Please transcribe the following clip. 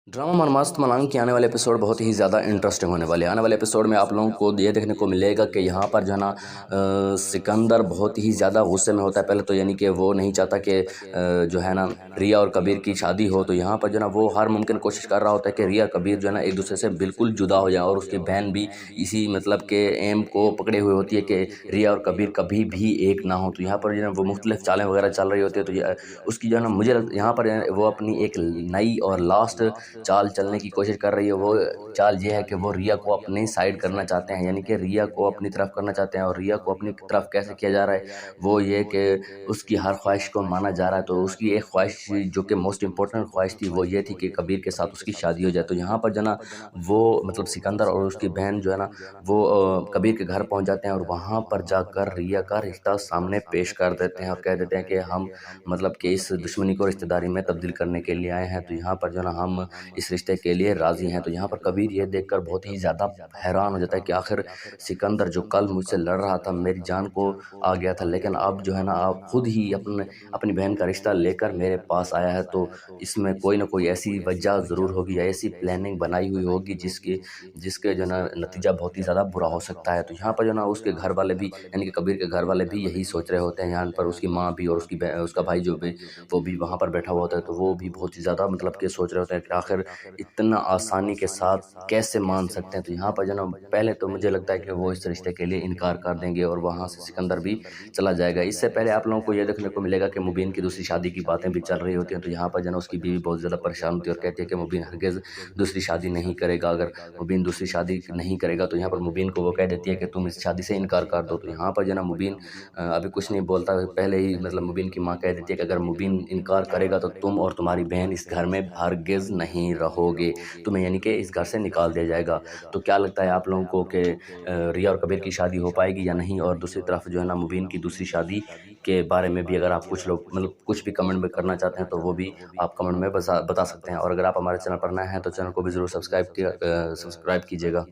Drama मनमास्त मलांग के आने वाले एपिसोड बहुत ही ज़्यादा इंटरेस्टिंग होने वाले हैं। आने वाले एपिसोड में आप लोगों को ये देखने को मिलेगा कि यहाँ पर जो है ना सिकंदर बहुत ही ज़्यादा गुस्से में होता है। पहले तो यानी कि वो नहीं चाहता कि जो है ना रिया और कबीर की शादी हो, तो यहाँ पर जो है ना वो हर मुमकिन कोशिश कर रहा होता है कि रिया कबीर जो है ना एक दूसरे से बिल्कुल जुदा हो जाए, और उसकी बहन भी इसी मतलब के एम को पकड़े हुए होती है कि रिया और कबीर कभी भी एक ना हो। तो यहाँ पर जो है वो मुख्तलिफ चालें वगैरह चल रही होती है। तो उसकी जो है ना यहाँ पर वो अपनी एक नई और लास्ट चाल चलने की कोशिश कर रही है। वो चाल ये है कि वो रिया को अपनी साइड करना चाहते हैं, यानी कि रिया को अपनी तरफ करना चाहते हैं। और रिया को अपनी तरफ कैसे किया जा रहा है, वो ये कि उसकी हर ख्वाहिश को माना जा रहा है। तो उसकी एक ख्वाहिश जो कि मोस्ट इंपॉर्टेंट ख्वाहिश थी, वो ये थी कि कबीर के साथ उसकी शादी हो जाए। तो यहाँ पर जो ना वो मतलब सिकंदर और उसकी बहन जो है ना वो कबीर के घर पहुँच जाते हैं, और वहाँ पर जाकर रिया का रिश्ता सामने पेश कर देते हैं और कह देते हैं कि हम मतलब कि इस दुश्मनी को रिश्तेदारी में तब्दील करने के लिए आए हैं। तो यहाँ पर जो ना हम इस रिश्ते के लिए राज़ी हैं। तो यहाँ पर कबीर ये देखकर बहुत ही ज़्यादा हैरान हो जाता है कि आखिर सिकंदर जो कल मुझसे लड़ रहा था, मेरी जान को आ गया था, लेकिन अब जो है ना आप खुद ही अपनी बहन का रिश्ता लेकर मेरे पास आया है। तो इसमें कोई ना कोई ऐसी वजह ज़रूर होगी या ऐसी प्लानिंग बनाई हुई होगी जिसके जो ना नतीजा बहुत ही ज़्यादा बुरा हो सकता है। तो यहाँ पर जो ना उसके घर वाले भी यानी कि कबीर के घर वाले भी यही सोच रहे होते हैं। यहाँ पर उसकी माँ भी और उसका भाई जो भी वो भी वहाँ पर बैठा हुआ होता है। तो वो भी बहुत ही ज़्यादा मतलब कि सोच रहे होते हैं कि आखिर इतना आसानी के साथ कैसे मान सकते हैं। तो यहाँ पर जो ना पहले तो मुझे लगता है कि वो इस रिश्ते के लिए इनकार कर देंगे और वहाँ से सिकंदर भी चला जाएगा। इससे पहले आप लोगों को ये देखने को मिलेगा कि मुबीन की दूसरी शादी की बातें भी चल रही होती हैं। तो यहाँ पर जो ना उसकी बीवी बहुत ज़्यादा परेशान होती है और कहती है कि मुबीन हरगिज़ दूसरी शादी नहीं करेगा। अगर मुबीन दूसरी शादी नहीं करेगा तो यहाँ पर मुबीन को वो कह देती है कि तुम इस शादी से इनकार कर दो। तो यहाँ पर जो ना मुबीन अभी कुछ नहीं बोलता, पहले ही मतलब मुबीन की माँ कह देती है कि अगर मुबीन इनकार करेगा तो तुम और तुम्हारी बहन इस घर में हरगिज़ नहीं रहोगे, तुम्हें यानी कि इस घर से निकाल दिया जाएगा। तो क्या लगता है आप लोगों को कि रिया और कबीर की शादी हो पाएगी या नहीं? और दूसरी तरफ जो है ना मुबीन की दूसरी शादी के बारे में भी अगर आप कुछ लोग मतलब कुछ भी कमेंट में करना चाहते हैं तो वो भी आप कमेंट में बता सकते हैं। और अगर आप हमारे चैनल पर नए हैं तो चैनल को भी ज़रूर सब्सक्राइब कीजिएगा।